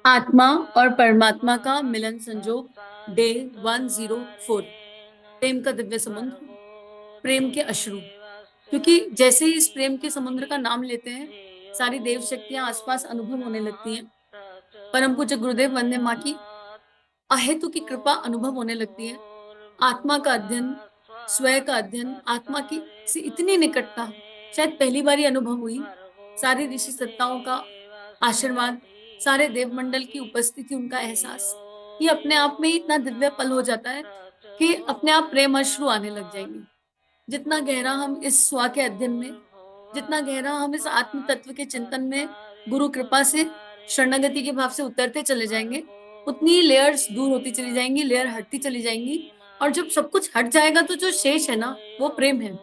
आत्मा और परमात्मा का मिलन संजोग डे 104। प्रेम का दिव्य समुद्र, प्रेम के अश्रु। क्योंकि जैसे ही इस प्रेम के समुद्र का नाम लेते हैं, सारी देव शक्तियां आसपास अनुभव होने लगती हैं। परम पूज्य गुरुदेव वंदे माँ की अहेतु की कृपा अनुभव होने लगती है। आत्मा का अध्ययन, स्वयं का अध्ययन, आत्मा की से इतनी निकटता शायद पहली बार ही अनुभव हुई। सारी ऋषि सत्ताओं का आशीर्वाद, सारे देवमंडल की उपस्थिति, उनका एहसास, ये अपने आप में ही इतना दिव्य पल हो जाता है कि अपने आप प्रेम अश्रु आने लग जाएंगे। जितना गहरा हम इस स्व के अध्ययन में, जितना गहरा हम इस आत्म तत्व के चिंतन में गुरु कृपा से शरणागति के भाव से उतरते चले जाएंगे, उतनी लेयर्स दूर होती चली जाएंगी, लेयर हटती चली जाएंगी। और जब सब कुछ हट जाएगा तो जो शेष है ना, वो प्रेम है।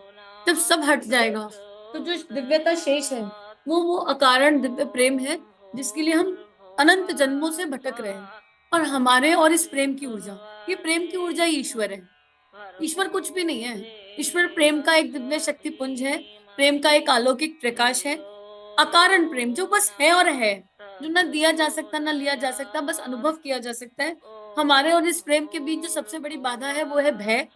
जब सब हट जाएगा तो जो दिव्यता शेष है, वो अकारण दिव्य प्रेम है, जिसके लिए हम अनंत जन्मों से भटक रहे हैं। और हमारे और इस प्रेम की ऊर्जा, ये प्रेम की ऊर्जा ही ईश्वर है। ईश्वर कुछ भी नहीं है। ईश्वर प्रेम का एक दिव्य शक्ति पुंज है, प्रेम का एक अलौकिक प्रकाश है। अकारण प्रेम जो बस है और है, जो ना दिया जा सकता ना लिया जा सकता, बस अनुभव किया जा सकता है। हमारे और इस प्रेम के बीच जो सबसे बड़ी बाधा है वो है भय।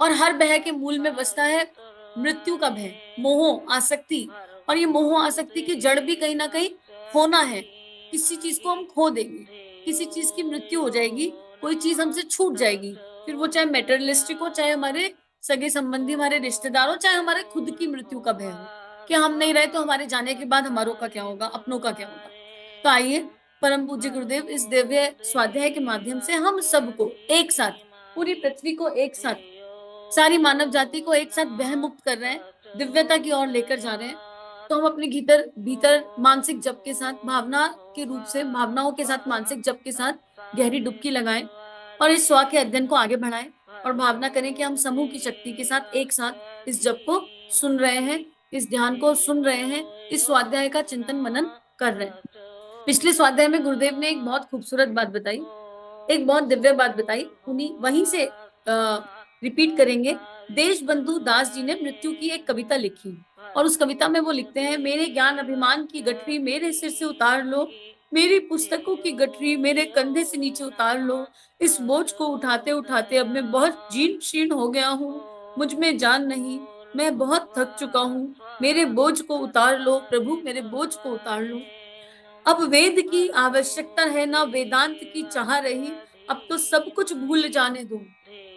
और हर भय के मूल में बसता है मृत्यु का भय, मोह, आसक्ति। और ये मोह आसक्ति की जड़ भी कहीं ना कहीं खोना है। किसी चीज को हम खो देंगे, किसी चीज की मृत्यु हो जाएगी, कोई चीज हमसे छूट जाएगी। फिर वो चाहे मेटेरियलिस्टिक हो, चाहे हमारे सगे संबंधी, हमारे रिश्तेदार हो, चाहे हमारे खुद की मृत्यु का भय हो कि हम नहीं रहे तो हमारे जाने के बाद हमारों का क्या होगा, अपनों का क्या होगा। तो आइए, परम पूज्य गुरुदेव इस दिव्य स्वाध्याय के माध्यम से हम सबको एक साथ, पूरी पृथ्वी को एक साथ, सारी मानव जाति को एक साथ बह मुक्त कर रहे हैं, दिव्यता की ओर लेकर जा रहे हैं। तो हम अपने भीतर भीतर मानसिक जप के साथ, भावना के रूप से, भावनाओं के साथ, मानसिक जप के साथ गहरी डुबकी लगाएं और इस स्व के अध्ययन को आगे बढ़ाएं। और भावना करें कि हम समूह की शक्ति के साथ एक साथ इस जप को सुन रहे हैं, इस ध्यान को सुन रहे हैं, इस स्वाध्याय का चिंतन मनन कर रहे हैं। पिछले स्वाध्याय में गुरुदेव ने एक बहुत खूबसूरत बात बताई, एक बहुत दिव्य बात बताई, उन्हीं वहीं से रिपीट करेंगे। देश बंधु दास जी ने मृत्यु की एक कविता लिखी और उस कविता में वो लिखते हैं, मेरे ज्ञान अभिमान की गठरी मेरे सिर से उतार लो, मेरी पुस्तकों की गठरी मेरे कंधे से नीचे उतार लो। इस बोझ को उठाते उठाते अब मैं बहुत जीर्ण शीर्ण हो गया हूँ, मुझ में जान नहीं, मैं बहुत थक चुका हूँ। मेरे बोझ को उतार लो प्रभु, मेरे बोझ को उतार लो। अब वेद की आवश्यकता है ना वेदांत की चाह रही, अब तो सब कुछ भूल जाने दो,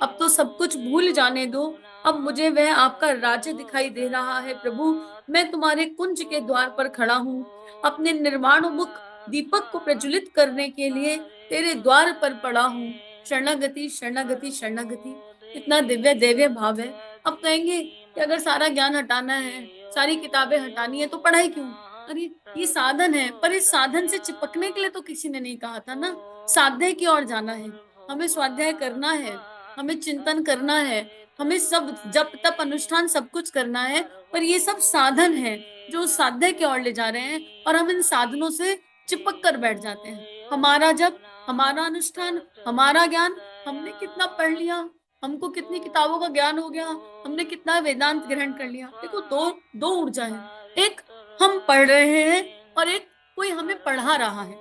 अब तो सब कुछ भूल जाने दो। अब मुझे वह आपका राज्य दिखाई दे रहा है प्रभु, मैं तुम्हारे कुंज के द्वार पर खड़ा हूँ, अपने निर्वाणोन्मुख दीपक को प्रज्वलित करने के लिए तेरे द्वार पर पड़ा हूँ। शरणागति शरणागति शरणागति, इतना दिव्य दिव्य भाव है। अब कहेंगे कि अगर सारा ज्ञान हटाना है, सारी किताबें हटानी है, तो पढ़ाई क्यों? अरे ये साधन है, पर इस साधन से चिपकने के लिए तो किसी ने नहीं कहा था ना। साध्य की ओर जाना है, हमें स्वाध्याय करना है, हमें चिंतन करना है, हमें सब जप तप अनुष्ठान सब कुछ करना है। पर ये सब साधन है जो साध्य की ओर ले जा रहे हैं, और हम इन साधनों से चिपक कर बैठ जाते हैं। हमारा जप, हमारा अनुष्ठान, हमारा ज्ञान, हमने कितना पढ़ लिया, हमको कितनी किताबों का ज्ञान हो गया, हमने कितना वेदांत ग्रहण कर लिया। देखो, दो दो ऊर्जा है, एक हम पढ़ रहे हैं और एक कोई हमें पढ़ा रहा है,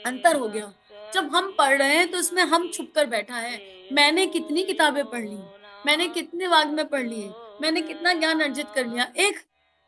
अंतर हो गया। जब हम पढ़ रहे हैं तो इसमें हम छुप कर बैठा है, मैंने कितनी किताबें पढ़ ली, मैंने कितने वाग में पढ़ लिए, मैंने कितना ज्ञान अर्जित कर लिया। एक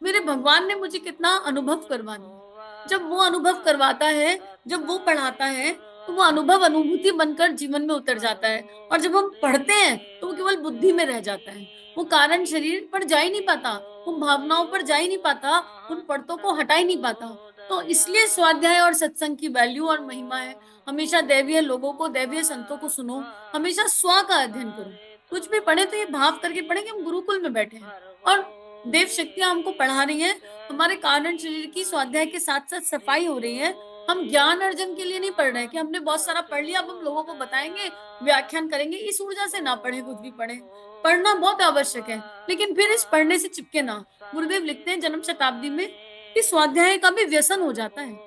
मेरे भगवान ने मुझे कितना अनुभव करवा दिया। जब वो अनुभव करवाता है, जब वो पढ़ाता है, तो वो अनुभव अनुभूति बनकर जीवन में उतर जाता है। और जब हम पढ़ते हैं तो वो केवल बुद्धि में रह जाता है, वो कारण शरीर पर जा ही नहीं पाता, उन भावनाओं पर जा ही नहीं पाता, उन पढ़तों को हटा ही नहीं पाता। तो इसलिए स्वाध्याय और सत्संग की वैल्यू और महिमा है। हमेशा दैवीय लोगों को, दैवीय संतों को सुनो, हमेशा स्व का अध्ययन करो। कुछ भी पढ़े तो ये भाव करके पढ़े कि हम गुरुकुल में बैठे हैं और देव शक्तियां हमको पढ़ा रही हैं, हमारे कारण शरीर की स्वाध्याय के साथ साथ सफाई हो रही है। हम ज्ञान अर्जन के लिए नहीं पढ़ रहे हैं कि हमने बहुत सारा पढ़ लिया, अब हम लोगों को बताएंगे, व्याख्यान करेंगे। इस ऊर्जा से ना पढ़े, कुछ भी पढ़े, पढ़ना बहुत आवश्यक है, लेकिन फिर इस पढ़ने से चिपके ना। गुरुदेव लिखते हैं जन्म शताब्दी में कि स्वाध्याय का भी व्यसन हो जाता है।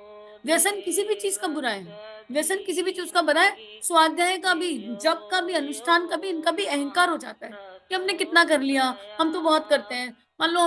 व्यसन किसी भी चीज का बुरा है, व्यसन किसी भी चीज का बुरा है। स्वाध्याय का भी, जप का भी, अनुष्ठान का भी, इनका भी अहंकार हो जाता है कि हमने कितना कर लिया, हम तो बहुत करते हैं। मान लो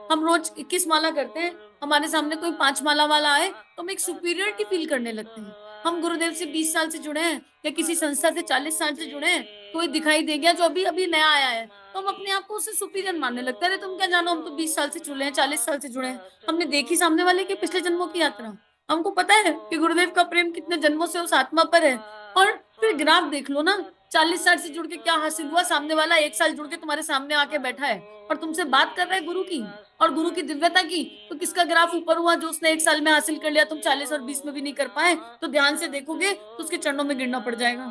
हम रोज 21 माला करते हैं, हमारे सामने कोई 5 माला वाला आए तो हम एक सुपीरियरिटी फील करने लगते हैं। हम गुरुदेव से 20 साल से जुड़े हैं या किसी संस्था से 40 साल से जुड़े हैं, कोई दिखाई दे गया जो अभी अभी नया आया है, तो हम अपने आप को उससे सुपीरियर मानने लगते हैं। अरे तुम क्या जानो, हम तो 20 साल से जुड़े हैं, 40 साल से जुड़े हैं, हमने देखी सामने वाले के पिछले जन्मों की यात्रा, हमको पता है कि गुरुदेव का प्रेम कितने जन्मों से उस आत्मा पर है। और फिर ग्राफ देख लो ना, 40 साल से जुड़ के क्या हासिल हुआ, सामने वाला 1 साल जुड़ के तुम्हारे सामने आके बैठा है और तुमसे बात कर रहा है गुरु की और गुरु की दिव्यता की, तो किसका ग्राफ ऊपर हुआ? जो उसने 1 साल में हासिल कर लिया, तुम 40 और 20 में भी नहीं कर पाए, तो ध्यान से देखोगे तो उसके चरणों में गिरना पड़ जाएगा।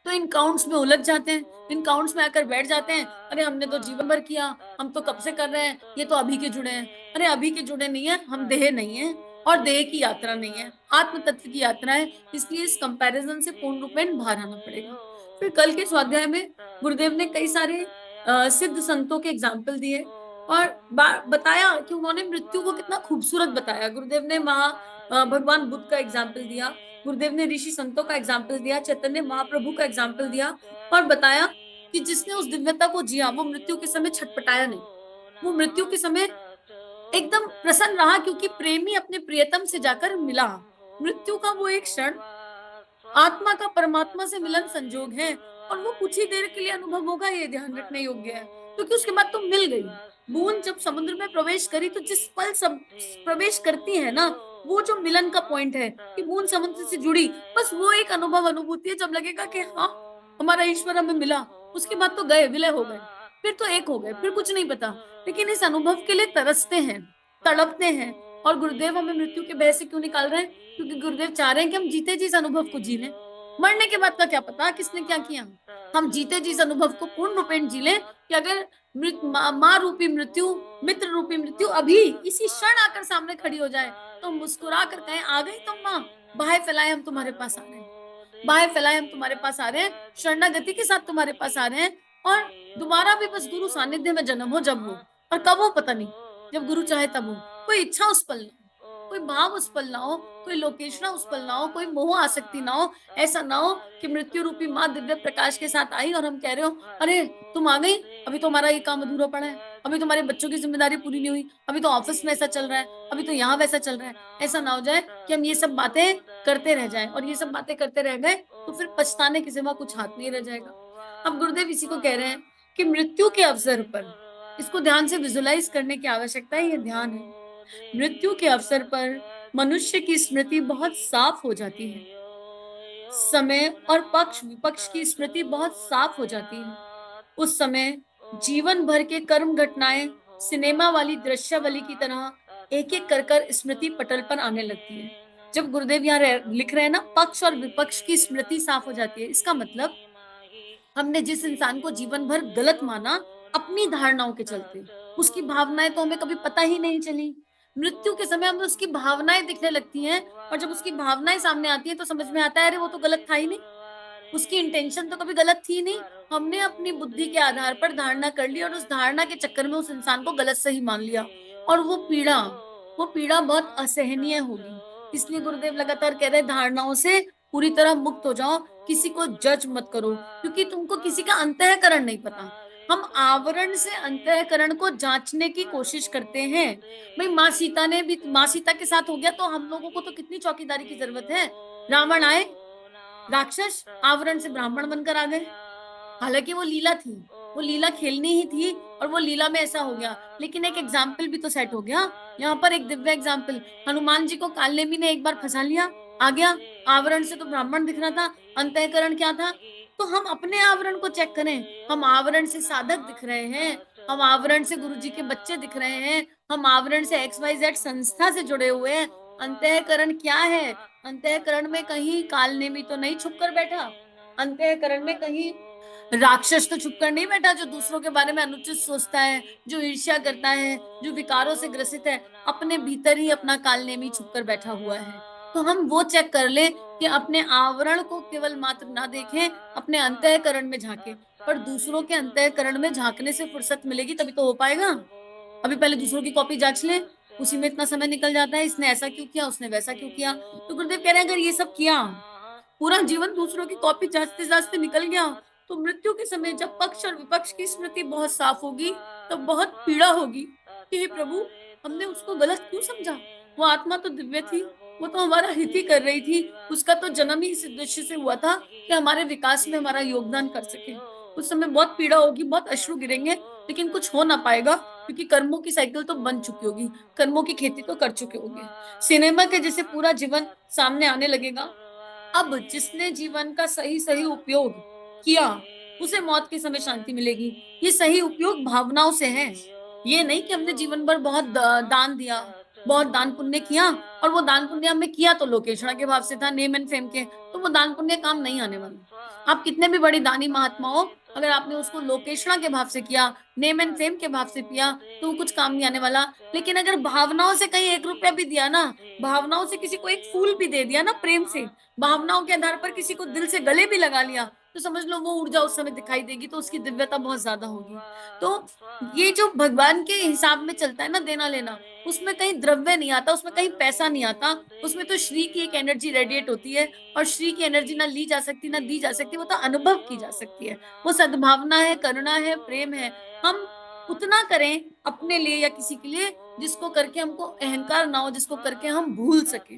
तो इन काउंट्स में उलझ जाते हैं, इन काउंट्स में आकर बैठ जाते हैं। अरे हमने तो जीवन भर किया, हम तो कब से कर रहे हैं, ये तो अभी के जुड़े हैं। अरे अभी के जुड़े नहीं है, हम देह नहीं है और देह की यात्रा नहीं है, आत्म तत्व की यात्रा है। इसलिए इस कंपैरिजन से पूर्ण रूपेण बाहर आना पड़ेगा। फिर कल के स्वाध्याय में गुरुदेव ने कई सारे सिद्ध संतों के एग्जाम्पल दिए और बताया कि उन्होंने मृत्यु को कितना खूबसूरत बताया। गुरुदेव ने भगवान बुद्ध का एग्जाम्पल दिया, गुरुदेव ने ऋषि संतों का एग्जाम्पल दिया, चैतन्य महाप्रभु का एग्जाम्पल दिया और बताया कि जिसने उस दिव्यता को जिया वो मृत्यु के समय छटपटाया नहीं, वो मृत्यु के समय एकदम प्रसन्न रहा, क्योंकि प्रेमी अपने प्रियतम से जाकर मिला। मृत्यु का वो एक क्षण आत्मा का परमात्मा से मिलन संजोग है और वो कुछ ही देर के लिए अनुभव होगा, ये ध्यान रखने योग्य है, क्योंकि उसके बाद तो मिल गई। बूंद जब समुद्र में प्रवेश करी तो जिस पल सब प्रवेश करती है ना, वो जो मिलन का पॉइंट है कि बूंद समुद्र से जुड़ी, बस वो एक अनुभव अनुभूति है जब लगेगा कि हाँ हमारा ईश्वर हमें मिला। उसके बाद तो गए, विलय हो गए, फिर तो एक हो गए, फिर कुछ नहीं पता। लेकिन इस अनुभव के लिए तरसते हैं, तड़पते हैं। और गुरुदेव हमें मृत्यु के भय से क्यों निकाल रहे हैं? क्योंकि गुरुदेव चाह रहे हैं कि हम जीते जी इस अनुभव को जी लें। मरने के बाद का क्या पता किसने क्या किया, हम जीते जी इस अनुभव को पूर्ण रूपेण जी लें कि अगर माँ रूपी मृत्यु, मित्र रूपी मृत्यु अभी इसी क्षण आकर सामने खड़ी हो जाए तो मुस्कुरा कर कहें, आ गई तुम माँ, बाहें फैलाए हम तुम्हारे पास आ रहे हैं, बाहें फैलाए हम तुम्हारे पास आ रहे हैं, शरणागति के साथ तुम्हारे पास आ रहे हैं। और दोबारा भी बस गुरु सानिध्य में जन्म हो, जब हो और कब हो पता नहीं, जब गुरु चाहे तब हो। कोई इच्छा उस पल ना हो, कोई भाव उस पल ना हो, कोई लोकेशना उस पल ना हो, कोई मोह आसक्ति ना हो। ऐसा ना हो कि मृत्यु रूपी माँ दिव्य प्रकाश के साथ आई और हम कह रहे हो, अरे तुम आ गई, अभी तो हमारा ये काम अधूरा पड़ा है, अभी तुम्हारे बच्चों की जिम्मेदारी पूरी नहीं हुई, अभी तो ऑफिस में ऐसा चल रहा है, अभी तो यहाँ वैसा चल रहा है। ऐसा ना हो जाए कि हम ये सब बातें करते रह जाएं, और ये सब बातें करते रह गए तो फिर पछताने के सिवा कुछ हाथ नहीं रह जाएगा। अब गुरुदेव इसी को कह रहे हैं कि मृत्यु के अवसर पर इसको ध्यान से विजुलाइज करने की आवश्यकता है, ये ध्यान है। मृत्यु के अवसर पर मनुष्य की स्मृति बहुत साफ हो जाती है, समय और पक्ष विपक्ष की स्मृति बहुत साफ हो जाती है। उस समय जीवन भर के कर्म घटनाएं सिनेमा वाली दृश्यावली की तरह एक एक कर कर स्मृति पटल पर आने लगती है। जब गुरुदेव यहाँ लिख रहे हैं ना, पक्ष और विपक्ष की स्मृति साफ हो जाती है, इसका मतलब हमने जिस इंसान को जीवन भर गलत माना अपनी धारणाओं के चलते, उसकी भावनाएं तो हमें कभी पता ही नहीं चली। मृत्यु के समय हमें उसकी भावनाएं दिखने लगती हैं और जब उसकी भावनाएं सामने आती हैं तो समझ में आता है अरे वो तो गलत था ही नहीं, उसकी इंटेंशन तो कभी गलत थी नहीं। हमने अपनी बुद्धि के आधार पर धारणा कर ली और उस धारणा के चक्कर में उस इंसान को गलत सही मान लिया, और वो पीड़ा बहुत असहनीय होगी। इसलिए गुरुदेव लगातार कह रहे हैं, धारणाओं से पूरी तरह मुक्त हो जाओ, किसी को जज मत करो, क्योंकि तुमको किसी का अंतःकरण नहीं पता। हम आवरण से अंतःकरण को जांचने की कोशिश करते हैं। भाई माँ सीता के साथ हो गया तो हम लोगों को तो कितनी चौकीदारी की जरूरत है। रावण आए, राक्षस आवरण से ब्राह्मण बनकर आ गए, हालांकि वो लीला थी, वो लीला खेलनी ही थी और वो लीला में ऐसा हो गया, लेकिन एक एग्जाम्पल भी तो सेट हो गया। यहाँ पर एक दिव्य एग्जाम्पल, हनुमान जी को कालनेमी ने एक बार फंसा लिया, आ गया, आवरण से तो ब्राह्मण दिख रहा था, अंतःकरण क्या था? तो हम अपने आवरण को चेक करें। हम आवरण से साधक दिख रहे हैं, हम आवरण से गुरु जी के बच्चे दिख रहे हैं, हम आवरण से XYZ संस्था से जुड़े हुए हैं, अंतःकरण क्या है? अंतःकरण में कहीं कालनेमी तो नहीं छुप कर बैठा, अंतःकरण में कहीं राक्षस तो छुप कर नहीं बैठा जो दूसरों के बारे में अनुचित सोचता है, जो ईर्ष्या करता है, जो विकारों से ग्रसित है। अपने भीतर ही अपना कालनेमी छुप कर बैठा हुआ है। तो हम वो चेक कर ले कि अपने आवरण को केवल मात्र ना देखें, अपने अंतःकरण में झांके। पर दूसरों के अंतःकरण में झांकने से फुर्सत मिलेगी तभी तो हो पाएगा। अभी पहले दूसरों की कॉपी जांच ले, उसी में इतना समय निकल जाता है, इसने ऐसा क्यों किया, उसने वैसा क्यों किया। तो गुरुदेव कह रहे हैं अगर ये सब किया, पूरा जीवन दूसरों की कॉपी जांचते जांचते निकल गया, तो मृत्यु के समय जब पक्ष और विपक्ष की स्मृति बहुत साफ होगी तब बहुत पीड़ा होगी कि हे प्रभु, हमने उसको गलत क्यों समझा, वो आत्मा तो दिव्य थी, वो तो हमारा हित ही कर रही थी। उसका तो जन्म ही इस उद्देश्य से हुआ था कि हमारे विकास में हमारा योगदान कर सके। उस समय बहुत पीड़ा होगी, बहुत अश्रु गिरेंगे, लेकिन कुछ हो ना पाएगा, क्योंकि कर्मों की साइकिल तो बन चुकी होगी, कर्मों की खेती तो कर चुके होंगे। सिनेमा के जैसे पूरा जीवन सामने आने लगेगा। अब जिसने जीवन का सही सही उपयोग किया, उसे मौत के समय शांति मिलेगी। ये सही उपयोग भावनाओं से है। ये नहीं कि हमने जीवन भर बहुत दान दिया, बहुत दान पुण्य किया, और वो दान पुण्य हमने किया तो लोकेशना के भाव से था, नेम एंड फेम के, तो वो दान पुण्य काम नहीं आने वाला। आप कितने भी बड़ी दानी महात्मा हो, अगर आपने उसको लोकेशना के भाव से किया, नेम एंड फेम के भाव से किया, तो वो कुछ काम नहीं आने वाला। लेकिन अगर भावनाओं से कहीं 1 रुपया भी दिया ना, भावनाओं से किसी को एक फूल भी दे दिया ना, प्रेम से, भावनाओं के आधार पर किसी को दिल से गले भी लगा लिया, तो समझ लो वो ऊर्जा उस समय दिखाई देगी, तो उसकी दिव्यता बहुत ज्यादा होगी। तो ये जो भगवान के हिसाब में चलता है ना, देना लेना, उसमें कहीं द्रव्य नहीं आता, उसमें कहीं पैसा नहीं आता, उसमें तो श्री की एक एनर्जी रेडिएट होती है। और श्री की एनर्जी ना ली जा सकती ना दी जा सकती, वो तो अनुभव की जा सकती है। वो सद्भावना है, करुणा है, प्रेम है। हम उतना करें अपने लिए या किसी के लिए जिसको करके हमको अहंकार ना हो, जिसको करके हम भूल सके।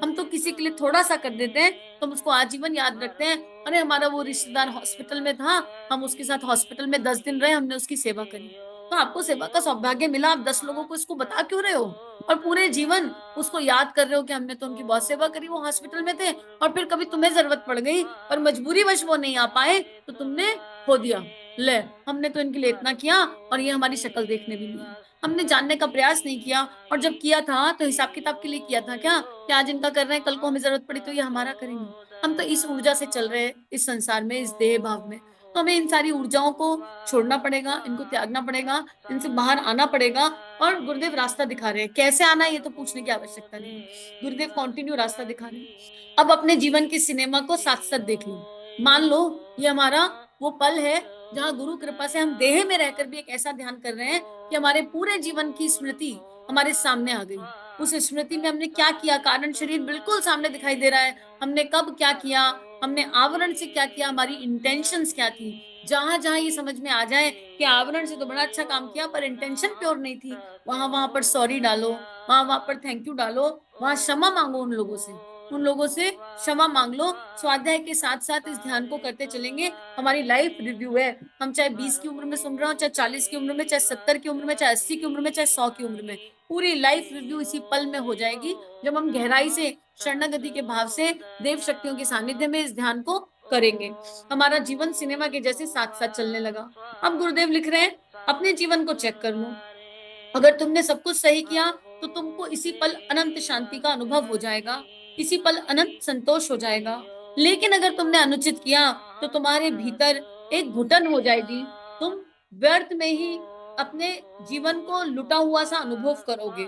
हम तो किसी के लिए थोड़ा सा कर देते हैं, तो हम उसको आजीवन याद रखते हैं। अरे हमारा वो रिश्तेदार हॉस्पिटल में था, हम उसके साथ हॉस्पिटल में 10 दिन रहे, हमने उसकी सेवा करी। तो आपको सेवा का सौभाग्य मिला, आप 10 लोगों को इसको बता क्यों रहे हो? और पूरे जीवन उसको याद कर रहे हो कि हमने तो उनकी बहुत सेवा करी, वो हॉस्पिटल में थे, और फिर कभी तुम्हें जरूरत पड़ गई और मजबूरी वश वो नहीं आ पाए, तो तुमने खो दिया। ले, हमने तो इनके लिए इतना किया, और ये हमारी शक्ल देखने भी नहीं आई। हमने जानने का प्रयास नहीं किया, और जब किया था तो हिसाब किताब के लिए किया था क्या, कि आज इनका कर रहे हैं, कल को हमें जरूरत पड़ी तो ये हमारा करेंगे। हम तो इस ऊर्जा से चल रहे हैं इस संसार में, इस देह भाव में। तो हमें इन सारी ऊर्जाओं को छोड़ना पड़ेगा, इनको त्यागना पड़ेगा, इनसे बाहर आना पड़ेगा। और गुरुदेव रास्ता दिखा रहे हैं, कैसे आना है ये तो पूछने की आवश्यकता नहीं है, गुरुदेव कंटिन्यू रास्ता दिखा रहे हैं। अब अपने जीवन की सिनेमा को साथ साथ देख लो। मान लो ये हमारा वो पल है जहाँ गुरु कृपा से हम देह में रहकर भी एक ऐसा ध्यान कर रहे हैं कि हमारे पूरे जीवन की स्मृति हमारे सामने आ गई। उस स्मृति में हमने क्या किया, कारण शरीर बिल्कुल सामने दिखाई दे रहा है। हमने कब क्या किया, हमने आवरण से क्या किया, हमारी इंटेंशंस क्या थी। जहां जहां ये समझ में आ जाए कि आवरण से तो बड़ा अच्छा काम किया पर इंटेंशन प्योर नहीं थी, वहां वहां पर सॉरी डालो, वहां वहां पर थैंक यू डालो, वहां क्षमा मांगो उन लोगों से, उन लोगों से क्षमा मांग लो। स्वाध्याय के साथ साथ इस ध्यान को करते चलेंगे। हमारी लाइफ रिव्यू है, हम चाहे 20 की उम्र में सुन रहे हो, चाहे 40 की उम्र में, चाहे 70 की उम्र में, चाहे 80 की उम्र में, चाहे 100 की उम्र में, पूरी लाइफ रिव्यू इसी पल में हो जाएगी, जब हम गहराई से शरणागति के भाव से देव शक्तियों के सानिध्य में इस ध्यान को करेंगे। हमारा जीवन सिनेमा के जैसे साथ साथ चलने लगा। अब गुरुदेव लिख रहे हैं, अपने जीवन को चेक कर लो। अगर तुमने सब कुछ सही किया, तो तुमको इसी पल अनंत शांति का अनुभव हो जाएगा, इसी पल अनंत संतोष हो जाएगा। लेकिन अगर तुमने अनुचित किया, तो तुम्हारे भीतर एक घुटन हो जाएगी। तुम व्यर्थ में ही अपने जीवन को लुटा हुआ सा अनुभव करोगे।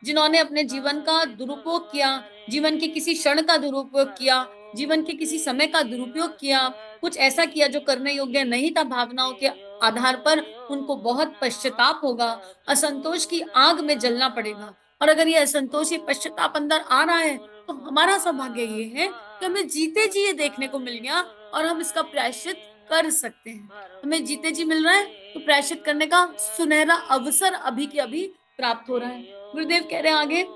जिन्होंने अपने जीवन का दुरुपयोग किया, जीवन के किसी क्षण का दुरुपयोग किया, जीवन के किसी समय का दुरुपयोग किया, कुछ ऐसा किया जो करने योग्य नहीं था, भावनाओं के आधार पर, उनको बहुत पश्चाताप होगा, असंतोष की आग में जलना पड़ेगा। और अगर ये असंतोष, ये पश्चाताप अंदर आ रहा है, तो हमारा सौभाग्य ये है कि हमें जीते जी ये देखने को मिल गया, और हम इसका प्रायश्चित कर सकते हैं। हमें जीते जी मिल रहा है, तो प्रायश्चित करने का सुनहरा अवसर अभी के अभी प्राप्त हो रहा है। गुरुदेव कह रहे हैं आगे,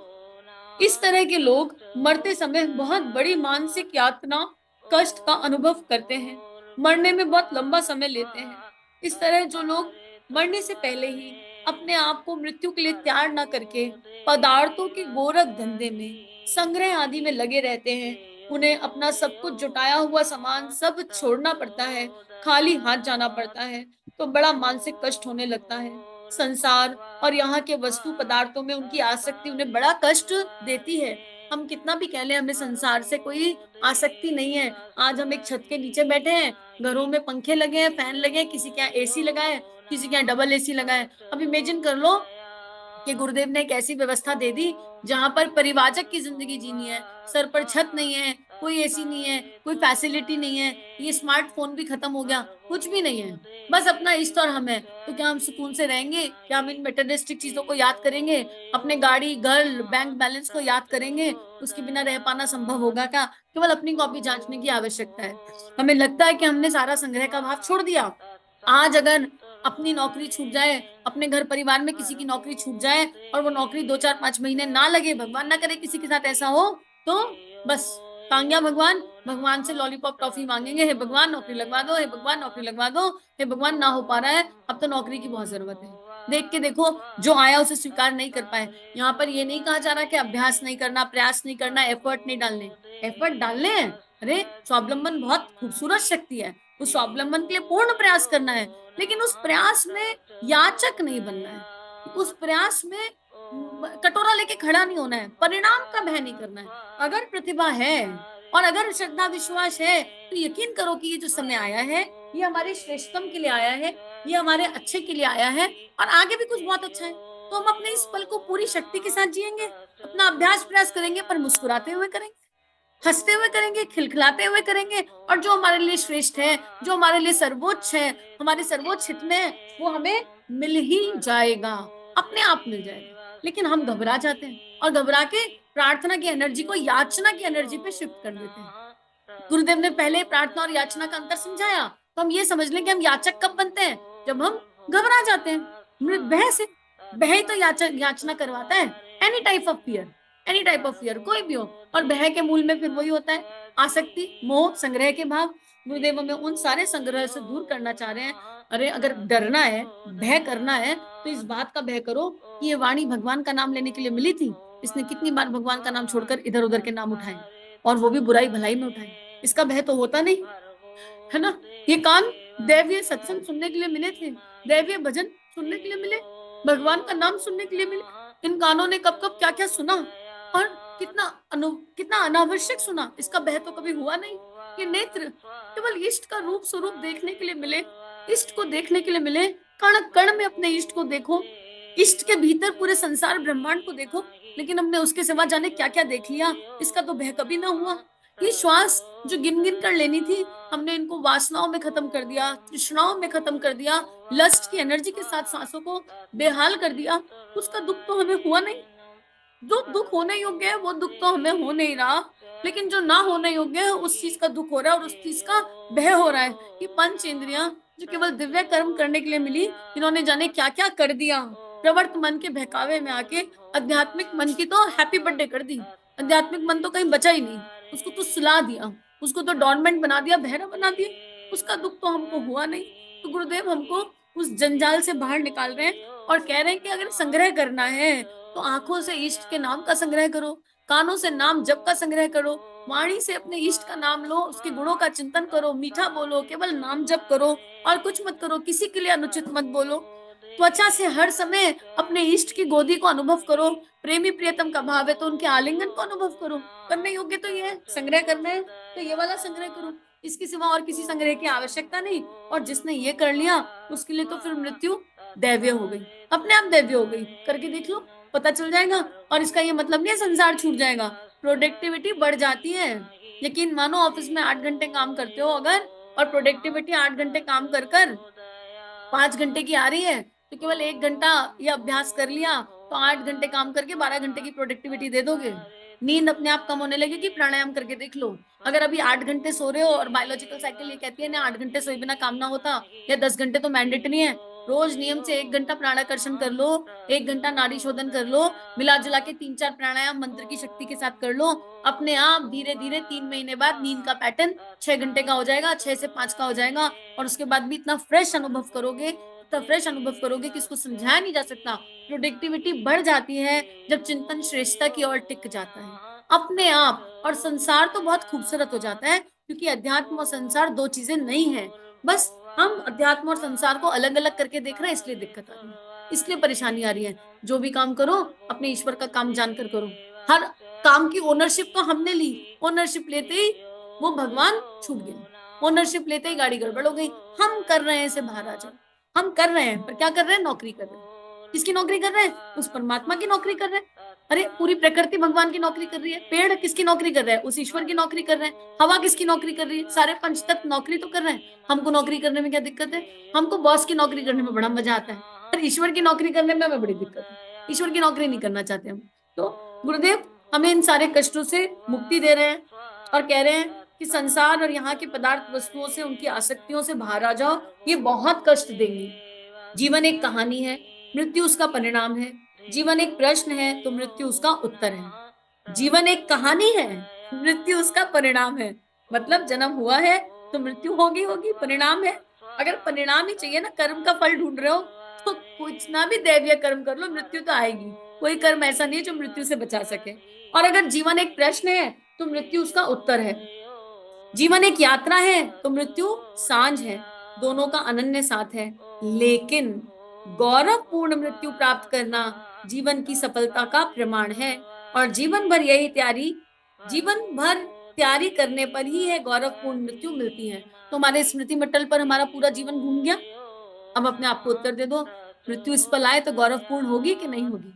इस तरह के लोग मरते समय बहुत बड़ी मानसिक यातना, कष्ट का अनुभव करते हैं, मरने में बहुत लंबा समय लेते हैं। इस तरह जो लोग मरने से पहले ही अपने आप को मृत्यु के लिए तैयार ना करके पदार्थों के गोरख धंधे में, संग्रह आदि में लगे रहते हैं, उन्हें अपना सब कुछ जुटाया हुआ सामान सब छोड़ना पड़ता है, खाली हाथ जाना पड़ता है, तो बड़ा मानसिक कष्ट होने लगता है। संसार और यहाँ के वस्तु पदार्थों में उनकी आसक्ति उन्हें बड़ा कष्ट देती है। हम कितना भी कह लें हमें संसार से कोई आसक्ति नहीं है, आज हम एक छत के नीचे बैठे हैं, घरों में पंखे लगे हैं, फैन लगे हैं, किसी के यहाँ एसी लगा है, किसी के यहाँ डबल एसी लगा है। अब इमेजिन कर लो कि गुरुदेव ने एक ऐसी व्यवस्था दे दी जहां पर परिवाचक की जिंदगी जीनी है, सर पर छत नहीं है, कोई एसी नहीं है, कोई फैसिलिटी नहीं है, ये स्मार्टफोन भी खत्म हो गया, कुछ भी नहीं है, बस अपना इष्ट और हम है। तो क्या हम सुकून से रहेंगे? क्या हम इन मेटेरियलिस्टिक चीजों को याद करेंगे? अपने गाड़ी, घर, बैंक बैलेंस को याद करेंगे? उसके बिना रह पाना संभव होगा क्या? केवल अपनी कॉपी जांचने की आवश्यकता है। हमें लगता है कि हमने सारा संग्रह का भाव छोड़ दिया। आज अगर अपनी नौकरी छूट जाए, अपने घर परिवार में किसी की नौकरी छूट जाए, और वो नौकरी 2 4 5 महीने ना लगे, भगवान ना करे किसी के साथ ऐसा हो, तो बस कांग्या भगवान, भगवान से लॉलीपॉप टॉफी मांगेंगे, हे भगवान नौकरी लगवा दो, हे भगवान नौकरी लगवा दो, हे भगवान ना हो पा रहा है, अब तो नौकरी की बहुत जरूरत है। देख के देखो, जो आया उसे स्वीकार नहीं कर पाए। यहाँ पर ये नहीं कहा जा रहा कि अभ्यास नहीं करना, प्रयास नहीं करना, एफर्ट नहीं डालने, एफर्ट डालने हैं। अरे स्वावलंबन बहुत खूबसूरत शक्ति है, उस स्वावलंबन के लिए पूर्ण प्रयास करना है, लेकिन उस प्रयास में याचक नहीं बनना है, उस प्रयास में कटोरा लेके खड़ा नहीं होना है, परिणाम का भय नहीं करना है। अगर प्रतिभा है और अगर श्रद्धा विश्वास है तो यकीन करो कि ये जो समय आया है ये हमारे श्रेष्ठतम के लिए आया है, ये हमारे अच्छे के लिए आया है, और आगे भी कुछ बहुत अच्छा है। तो हम अपने इस पल को पूरी शक्ति के साथ जिएंगे, अपना अभ्यास प्रयास करेंगे, पर मुस्कुराते हुए करेंगे, हंसते हुए करेंगे, खिलखिलाते हुए करेंगे, और जो हमारे लिए श्रेष्ठ है, जो हमारे लिए सर्वोच्च है, हमारे सर्वोच्च हित में है, वो हमें मिल ही जाएगा, अपने आप मिल जाएगा। लेकिन हम घबरा जाते हैं और घबरा के प्रार्थना की एनर्जी को याचना की एनर्जी पे शिफ्ट कर देते हैं। गुरुदेव ने पहले प्रार्थना और याचना का अंतर समझाया, तो हम ये समझ लें कि हम याचक कब बनते हैं, जब हम घबरा जाते हैं भय से। भय तो याचना करवाता है, any type of fear, any type of fear कोई भी हो। और भय के मूल में फिर वही होता है, आसक्ति, मोह, संग्रह के भाव। गुरुदेव हमें उन सारे संग्रह से दूर करना चाह रहे हैं। अरे अगर डरना है, भय करना है, तो इस बात का भय करो कि ये वाणी भगवान का नाम लेने के लिए मिली थी, इसने कितनी बार भगवान का नाम छोड़कर इधर उधर के नाम उठाए, और वो भी बुराई भलाई में उठाए। इसका भय तो होता नहीं है ना। ये कान दैवीय सत्संग सुनने के लिए मिले थे, दैवीय भजन सुनने के लिए मिले, भगवान का नाम सुनने के लिए मिले। इन कानों ने कब कब क्या क्या सुना, और कितना अनावश्यक सुना, इसका भय तो कभी हुआ नहीं। ये नेत्र केवल इष्ट का रूप स्वरूप देखने के लिए मिले, इष्ट को देखने के लिए मिले। कण कण में अपने इष्ट को देखो, इष्ट के भीतर पूरे संसार ब्रह्मांड को देखो, लेकिन हमने उसके सिवा जाने क्या क्या देख लिया, इसका तो भय कभी ना हुआ। ये श्वास जो गिन गिन कर लेनी थी, हमने इनको वासनाओं में खत्म कर दिया, तृष्णाओं में खत्म कर दिया, लस्ट की एनर्जी के साथ सांसों को बेहाल कर दिया। उसका दुख तो हमें हुआ नहीं। जो दुख होने योग्य है वो दुख तो हमें हो नहीं रहा, लेकिन जो ना होने योग्य है उस चीज का दुख हो रहा है, और उस चीज का भय हो रहा है। ये पंच इंद्रियां जो केवल दिव्य कर्म करने के लिए मिली, इन्होंने जाने क्या क्या कर दिया। प्रवर्त मन के बहकावे में आके आध्यात्मिक मन की तो हैप्पी बर्थडे कर दी, आध्यात्मिक मन तो कहीं बचा ही नहीं, उसको तो सुला दिया, उसको तो डॉर्मेंट बना दिया, बहरा बना दिया। उसका दुख तो हमको हुआ नहीं। तो गुरुदेव हमको उस जंजाल से बाहर निकाल रहे हैं और कह रहे हैं कि अगर संग्रह करना है तो आंखों से इष्ट के नाम का संग्रह करो, कानों से नाम जप का संग्रह करो, वाणी से अपने इष्ट का नाम लो, उसके गुणों का चिंतन करो, मीठा बोलो, केवल नाम जप करो, और कुछ मत करो, किसी के लिए अनुचित मत बोलो। त्वचा से हर समय अपने इष्ट की गोदी को अनुभव करो, प्रेमी प्रियतम का भाव है तो उनके आलिंगन को अनुभव करो। करने योग्य तो ये है, संग्रह करना है तो ये वाला संग्रह करो, इसके सिवा और किसी संग्रह की आवश्यकता नहीं। और जिसने ये कर लिया उसके लिए तो फिर मृत्यु दैव्य हो गई, अपने आप दैव्य हो गई। करके देख लो, पता चल जाएगा। और इसका ये मतलब नहीं है संसार छूट जाएगा, प्रोडक्टिविटी बढ़ जाती है। यकीन मानो, ऑफिस में 8 घंटे काम करते हो अगर, और प्रोडक्टिविटी 8 घंटे काम कर कर 5 घंटे की आ रही है, तो केवल 1 घंटा ये अभ्यास कर लिया तो 8 घंटे काम करके 12 घंटे की प्रोडक्टिविटी दे दोगे। नींद अपने आप कम होने लगेगी, प्राणायाम करके देख लो। अगर अभी 8 घंटे सो रहे हो और बायोलॉजिकल साइकिल ये कहती है ना 8 घंटे सोए बिना काम ना होता, या 10 घंटे तो मैंडेटरी है, रोज नियम से 1 घंटा प्राणाकर्षण कर लो, 1 घंटा नाड़ी शोधन कर लो, मिला जुला के 3-4 प्राणायाम मंत्र की शक्ति के साथ कर लो। अपने आप धीरे धीरे 3 महीने बाद नींद का पैटर्न 6 घंटे का हो जाएगा, 6 से 5 का हो जाएगा, और उसके बाद भी इतना फ्रेश अनुभव करोगे, इतना फ्रेश अनुभव करोगे कि इसको समझाया नहीं जा सकता। प्रोडक्टिविटी बढ़ जाती है जब चिंतन श्रेष्ठता की ओर टिक जाता है अपने आप, और संसार तो बहुत खूबसूरत हो जाता है, क्योंकि अध्यात्म और संसार दो चीजें नहीं है। बस हम अध्यात्म और संसार को अलग अलग करके देख रहे हैं, इसलिए दिक्कत आ रही है, इसलिए परेशानी आ रही है। जो भी काम करो अपने ईश्वर का काम जानकर करो। हर काम की ओनरशिप तो हमने ली, ओनरशिप लेते ही वो भगवान छूट गए, ओनरशिप लेते ही गाड़ी गड़बड़ हो गई। हम कर रहे हैं इसे बाहर आ जाओ, हम कर रहे हैं, पर क्या कर रहे हैं, नौकरी कर रहे हैं। किसकी नौकरी कर रहे हैं, उस परमात्मा की नौकरी कर रहे हैं। अरे पूरी प्रकृति भगवान की नौकरी कर रही है, पेड़ किसकी नौकरी कर रहे हैं, उस ईश्वर की नौकरी कर रहे हैं, हवा किसकी नौकरी कर रही है, सारे पंचतत्व नौकरी तो कर रहे हैं। हमको नौकरी करने में क्या दिक्कत है, हमको बॉस की नौकरी करने में बड़ा मजा आता है, पर ईश्वर की नौकरी करने में हमें बड़ी दिक्कत है, ईश्वर की नौकरी नहीं करना चाहते हम। तो गुरुदेव हमें इन सारे कष्टों से मुक्ति दे रहे हैं और कह रहे हैं कि संसार और यहाँ की पदार्थ वस्तुओं से, उनकी आसक्तियों से बाहर आ जाओ, ये बहुत कष्ट देंगी। जीवन एक कहानी है, मृत्यु उसका परिणाम है। जीवन एक प्रश्न है तो मृत्यु उसका उत्तर है। जीवन एक कहानी है, मृत्यु उसका परिणाम है। मतलब जन्म हुआ है तो मृत्यु होगी होगी, परिणाम है। अगर परिणाम ही चाहिए ना, कर्म का फल ढूंढ रहे हो, तो कुछ ना भी दैवीय कर्म कर लो, मृत्यु तो आएगी। कोई कर्म ऐसा नहीं है जो मृत्यु से बचा सके। और अगर जीवन एक प्रश्न है तो मृत्यु उसका उत्तर है। जीवन एक यात्रा है तो मृत्यु सांझ है। दोनों का अनन्य साथ है। लेकिन गौरवपूर्ण मृत्यु प्राप्त करना जीवन की सफलता का प्रमाण है। और जीवन भर तैयारी करने पर ही है गौरवपूर्ण मृत्यु मिलती है। तो हमारे स्मृति मटल पर हमारा पूरा जीवन घूम गया। अब अपने आप को उत्तर दे दो, मृत्यु इस पर आए तो गौरवपूर्ण होगी कि नहीं होगी,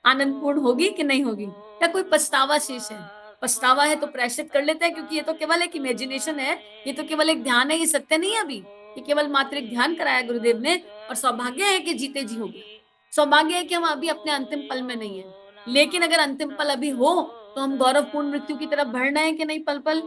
आनंदपूर्ण होगी कि नहीं होगी, या कोई पछतावा शेष है? पछतावा है तो प्रायश्चित कर लेते हैं, क्योंकि ये तो केवल एक इमेजिनेशन है, ये तो केवल एक ध्यान है, ये सत्य नहीं है अभी। ये केवल मात्र एक ध्यान कराया गुरुदेव ने। और सौभाग्य है कि जीते जी हो गया। सौभाग्य है कि हम अभी अपने अंतिम पल में नहीं है। लेकिन अगर अंतिम पल अभी हो तो हम गौरवपूर्ण मृत्यु की तरफ बढ़ रहे हैं कि नहीं? पल पल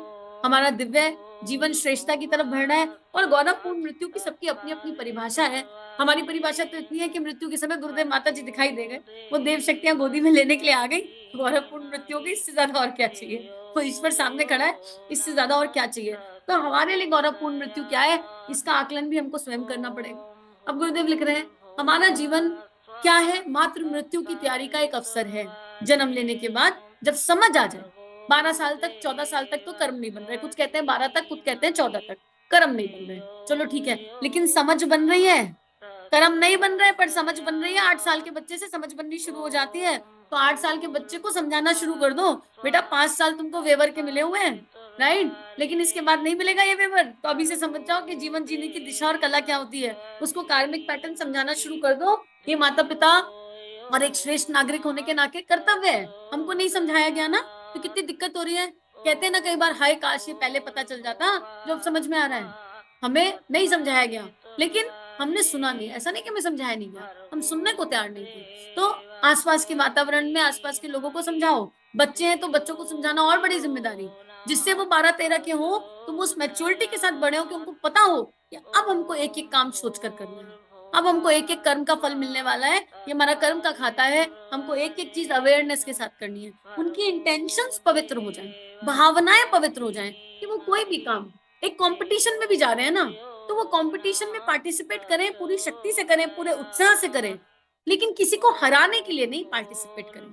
हमारा दिव्य जीवन श्रेष्ठता की तरफ बढ़ रहा है। और गौरवपूर्ण मृत्यु की सबकी अपनी अपनी परिभाषा है। हमारी परिभाषा तो इतनी है कि मृत्यु के समय गुरुदेव माता जी दिखाई दे गए, वो देव शक्तियां गोदी में लेने के लिए आ गई। गौरवपूर्ण मृत्यु होगी, इससे ज्यादा और क्या चाहिए? वो ईश्वर सामने खड़ा है, इससे ज्यादा और क्या चाहिए? तो हमारे लिए गौरवपूर्ण मृत्यु क्या है, इसका आकलन भी हमको स्वयं करना पड़ेगा। अब गुरुदेव लिख रहे हैं, हमारा जीवन क्या है? मात्र मृत्यु की तैयारी का एक अवसर है। जन्म लेने के बाद जब समझ आ जाए, 12 साल तक, 14 साल तक तो कर्म नहीं बन रहे, कुछ कहते हैं 12 तक, कुछ कहते हैं 14 तक कर्म नहीं बन रहे, चलो ठीक है, लेकिन समझ बन रही है। कर्म नहीं बन रहे पर समझ बन रही है। 8 साल के बच्चे से समझ बननी शुरू हो जाती है। तो 8 साल के बच्चे को समझाना शुरू कर दो, बेटा 5 साल तुमको वेवर के मिले हुए हैं, राइट, लेकिन इसके बाद नहीं मिलेगा ये वेवर। तो अभी से समझ जाओ कि जीवन जीने की दिशा और कला क्या होती है। उसको कार्मिक पैटर्न समझाना शुरू कर दो। ये माता पिता और एक श्रेष्ठ नागरिक होने के नाते कर्तव्य है। हमको नहीं समझाया गया ना, तो कितनी दिक्कत हो रही है। कहते हैं ना कई बार, हाय काश ये पहले पता चल जाता, जो अब समझ में आ रहा है। हमें नहीं समझाया गया, लेकिन हमने सुना नहीं। ऐसा नहीं कि हमें समझाया नहीं गया, हम सुनने को तैयार नहीं थे। तो आसपास के वातावरण में आसपास के लोगों को समझाओ। बच्चे हैं तो बच्चों को समझाना और बड़ी जिम्मेदारी। जिससे वो 12-13 के हो, तुम उस मैच्योरिटी के साथ बड़े हो कि उनको पता हो कि अब हमको एक एक काम सोच कर करना है। अब हमको एक एक कर्म का फल मिलने वाला है, ये हमारा कर्म का खाता है। हमको एक एक चीज अवेयरनेस के साथ करनी है। उनकी इंटेंशंस पवित्र हो जाएं, भावनाएं पवित्र हो जाएं, कि वो कोई भी काम, एक कंपटीशन में भी जा रहे हैं ना, तो वो कंपटीशन में पार्टिसिपेट करें, पूरी शक्ति से करें, पूरे उत्साह से करें, लेकिन किसी को हराने के लिए नहीं पार्टिसिपेट करें।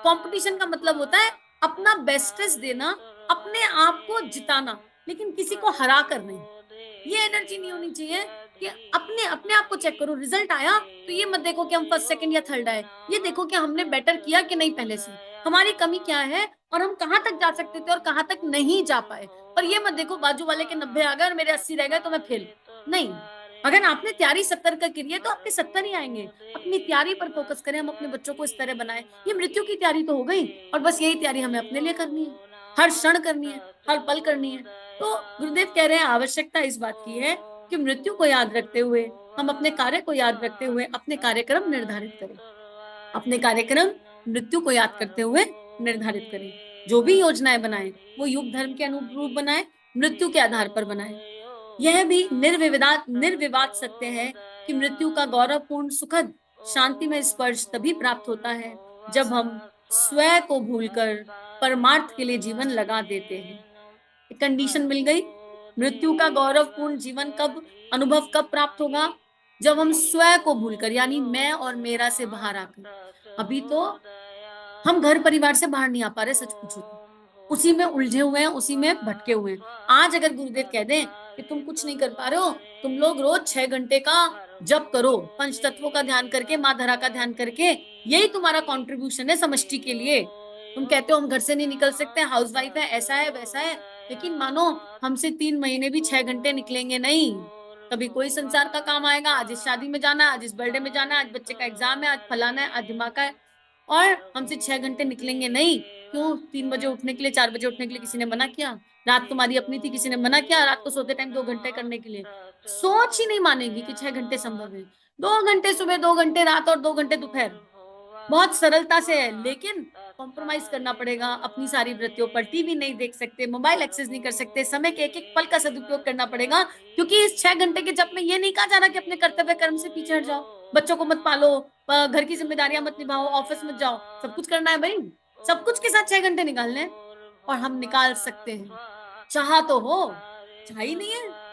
कंपटीशन का मतलब होता है अपना बेस्टेस्ट देना, अपने आप को जिताना, लेकिन किसी को हरा कर नहीं। ये एनर्जी नहीं होनी चाहिए कि अपने अपने आप को चेक करो। रिजल्ट आया तो ये मत देखो कि हम फर्स्ट सेकंड या थर्ड आए, ये देखो कि हमने बेटर किया कि नहीं पहले से, हमारी कमी क्या है और हम कहाँ तक जा सकते थे और कहाँ तक नहीं जा पाए। और ये मत देखो बाजू वाले के 90 आ गए और मेरे 80 रह गए तो मैं फेल। नहीं, अगर आपने तैयारी 70 का की है तो आपके 70 ही आएंगे। अपनी तैयारी पर फोकस करें, हम अपने बच्चों को इस तरह बनाए। ये मृत्यु की तैयारी तो हो गई, और बस यही तैयारी हमें अपने लिए करनी है, हर क्षण करनी है, हर पल करनी है। तो गुरुदेव कह रहे हैं, आवश्यकता इस बात की है कि मृत्यु को याद रखते हुए, हम अपने कार्य को याद रखते हुए अपने कार्यक्रम निर्धारित करें। अपने कार्यक्रम मृत्यु को याद करते हुए निर्धारित करें। जो भी योजनाएं बनाएं वो युग धर्म के अनुरूप बनाएं, मृत्यु के आधार पर बनाएं। यह भी निर्विवाद सत्य है कि मृत्यु का गौरवपूर्ण सुखद शांतिमय स्पर्श तभी प्राप्त होता है जब हम स्वयं को भूलकर परमार्थ के लिए जीवन लगा देते हैं। कंडीशन मिल गई। मृत्यु का गौरवपूर्ण जीवन कब, अनुभव कब प्राप्त होगा? जब हम स्वयं को भूलकर, यानी मैं और मेरा से बाहर आकर। अभी तो हम घर परिवार से बाहर नहीं आ पा रहे, सच पूछो तो उसी में उलझे हुए हैं, उसी में भटके हुए हैं। आज अगर गुरुदेव कह दें कि तुम कुछ नहीं कर पा रहे हो, तुम लोग रोज 6 घंटे का जप करो, पंच तत्वों का ध्यान करके, माँ धरा का ध्यान करके, यही तुम्हारा कंट्रीब्यूशन है समष्टि के लिए। तुम कहते हो हम घर से नहीं निकल सकते, हाउस वाइफ है, ऐसा है वैसा है, लेकिन मानो हमसे 3 महीने भी 6 घंटे निकलेंगे नहीं। कभी कोई संसार का काम आएगा, आज इस शादी में जाना है, आज इस बर्थडे में जाना है, आज बच्चे का एग्जाम है, आज फलाना है, आज दिमाग है, और हमसे 6 घंटे निकलेंगे नहीं। क्यों? 3 बजे उठने के लिए, 4 बजे उठने के लिए किसी ने मना किया? रात तुम्हारी अपनी थी, किसी ने मना किया रात को सोते टाइम 2 घंटे करने के लिए? सोच ही नहीं मानेगी कि 6 घंटे संभव है। 2 घंटे सुबह, 2 घंटे रात और 2 घंटे दोपहर, बहुत सरलता से है। लेकिन कॉम्प्रोमाइज करना पड़ेगा अपनी सारी वृत्तियों पर। टीवी नहीं देख सकते, मोबाइल एक्सेस नहीं कर सकते, समय के एक एक पल का सदुपयोग करना पड़ेगा। क्योंकि इस 6 घंटे के जब में ये नहीं कहा जा रहा कि अपने कर्तव्य कर्म से पीछे हट जाओ, बच्चों को मत पालो, घर की जिम्मेदारियां मत निभाओ, ऑफिस मत जाओ, सब कुछ करना है भाई। सब कुछ के साथ 6 घंटे निकालने हैं और हम निकाल सकते हैं। चाह तो हो, चाह ही नहीं है।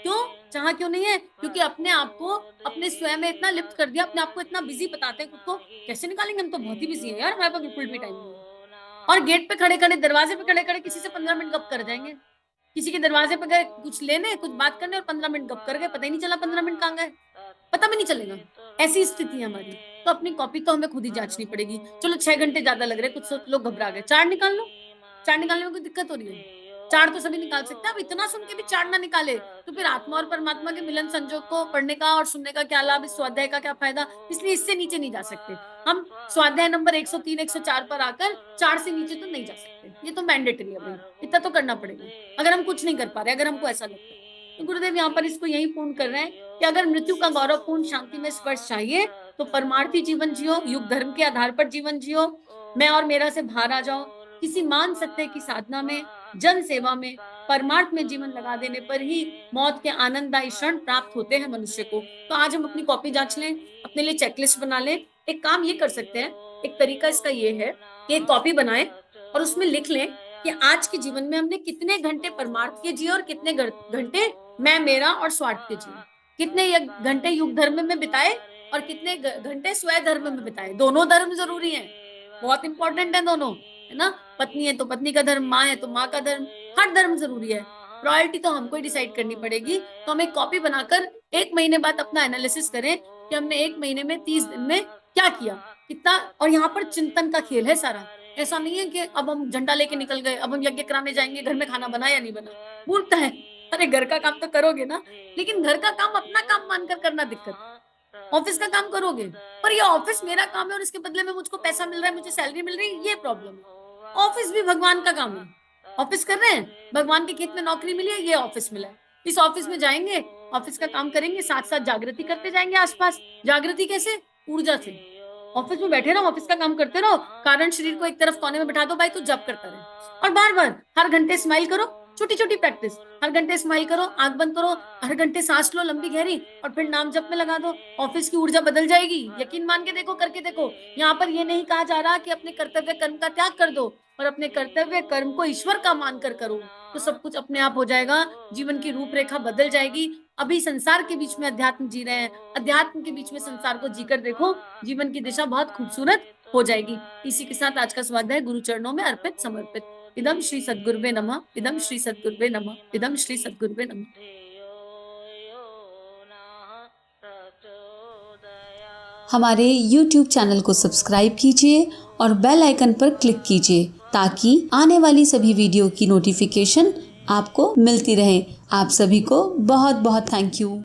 क्यों चाह क्यों नहीं है? क्योंकि अपने आप को अपने स्वयं में इतना लिप्त कर दिया, अपने आप को इतना बिजी बताते हैं खुद को। कैसे निकालेंगे, हम तो बहुत ही बिजी है यार, हमारे पास बिल्कुल भी टाइम नहीं है। और गेट पे खड़े खड़े, दरवाजे पे खड़े खड़े किसी से 15 मिनट गप कर जाएंगे। किसी के दरवाजे पे गए कुछ लेने, कुछ बात करने, और 15 मिनट गप कर गए, पता ही नहीं चला 15 मिनट कहाँ गए, पता भी नहीं चलेगा। ऐसी स्थिति है हमारी। तो अपनी कॉपी तो हमें खुद ही जांचनी पड़ेगी। चलो 6 घंटे ज्यादा लग रहे, कुछ लोग घबरा गए, 4 निकाल लो। 4 निकालने में कोई दिक्कत हो रही है? 4 तो सभी निकाल सकते हैं। अब इतना सुन के भी 4 ना निकाले तो फिर आत्मा और परमात्मा के मिलन संजोग को पढ़ने का और सुनने का क्या लाभ, इस स्वाध्याय का क्या फायदा? इसलिए इससे नीचे नहीं जा सकते हम। स्वाध्याय नंबर 103 104 पर आकर 4 से नीचे तो नहीं जा सकते। ये तो मैंडेटरी है भाई, इतना तो करना पड़ेगा अगर हम कुछ नहीं कर पा रहे, अगर हमको ऐसा लगता है। तो गुरुदेव यहाँ पर इसको यही पूर्ण कर रहे हैं कि अगर मृत्यु का गौरवपूर्ण शांति में स्पर्श चाहिए तो परमार्थी जीवन जियो, युग धर्म के आधार पर जीवन जियो, मैं और मेरा से बाहर आ जाओ, किसी मान सत्य की साधना में, जन सेवा में, परमार्थ में जीवन लगा देने पर ही मौत के आनंददायी क्षण प्राप्त होते हैं मनुष्य को। तो आज हम अपनी कॉपी जांच लें, अपने लिए चेकलिस्ट बना लें। एक काम ये कर सकते हैं, एक तरीका इसका ये है कि एक कॉपी बनाएं और उसमें लिख लें कि आज के जीवन में हमने कितने घंटे परमार्थ के जिए और कितने घंटे मैं, मेरा और स्वार्थ के जिए, कितने घंटे युग धर्म में बिताए और कितने घंटे स्वय धर्म में बिताए। दोनों धर्म जरूरी हैं, बहुत इंपॉर्टेंट है दोनों, है ना। पत्नी है तो पत्नी का धर्म, माँ है तो माँ का धर्म, हर धर्म जरूरी है। प्रायोरिटी तो हमको ही डिसाइड करनी पड़ेगी। तो हम एक कॉपी बनाकर 1 महीने बाद अपना एनालिसिस करें कि हमने 1 महीने में 30 दिन में क्या किया, कितना। और यहाँ पर चिंतन का खेल है सारा। ऐसा नहीं है कि अब हम झंडा लेके निकल गए, अब हम यज्ञ कराने जाएंगे, घर में खाना बना या नहीं बना, मूर्खता है। अरे घर का काम तो करोगे ना, लेकिन घर का काम अपना काम मानकर करना दिक्कत। ऑफिस का काम करोगे, पर ये ऑफिस मेरा काम है और इसके बदले में मुझको पैसा मिल रहा है, मुझे सैलरी मिल रही है, ये प्रॉब्लम है। ऑफिस भी भगवान का काम है, ऑफिस कर रहे हैं, भगवान के खेत में नौकरी मिली है, ये ऑफिस मिला है। इस ऑफिस में जाएंगे, ऑफिस का काम करेंगे, साथ साथ जागृति करते जाएंगे आसपास। जागृति कैसे? ऊर्जा से। ऑफिस में बैठे रहो, ऑफिस का काम करते रहो, कारण शरीर को एक तरफ कोने में बैठा दो भाई, तो जप करता रहे। और बार बार हर घंटे स्माइल करो, छोटी छोटी प्रैक्टिस। हर घंटे स्माइल करो, आंख बंद करो, हर घंटे सांस लो लंबी गहरी, और फिर नाम जप में लगा दो। ऑफिस की ऊर्जा बदल जाएगी, यकीन मान के देखो, करके देखो। यहाँ पर ये नहीं कहा जा रहा कि अपने कर्तव्य कर्म का त्याग कर दो, और अपने कर्तव्य कर्म को ईश्वर का मानकर करो, तो सब कुछ अपने आप हो जाएगा। जीवन की रूपरेखा बदल जाएगी। अभी संसार के बीच में अध्यात्म जी रहे हैं, अध्यात्म के बीच में संसार को जीकर देखो, जीवन की दिशा बहुत खूबसूरत हो जाएगी। इसी के साथ आज का स्वाध्याय गुरु चरणों में अर्पित समर्पित। इदम श्री सद्गुरुवे नमः, इदम श्री सद्गुरुवे नमः, इदम श्री सद्गुरुवे नमः। हमारे YouTube चैनल को सब्सक्राइब कीजिए और बेल आइकन पर क्लिक कीजिए ताकि आने वाली सभी वीडियो की नोटिफिकेशन आपको मिलती रहे। आप सभी को बहुत बहुत थैंक यू।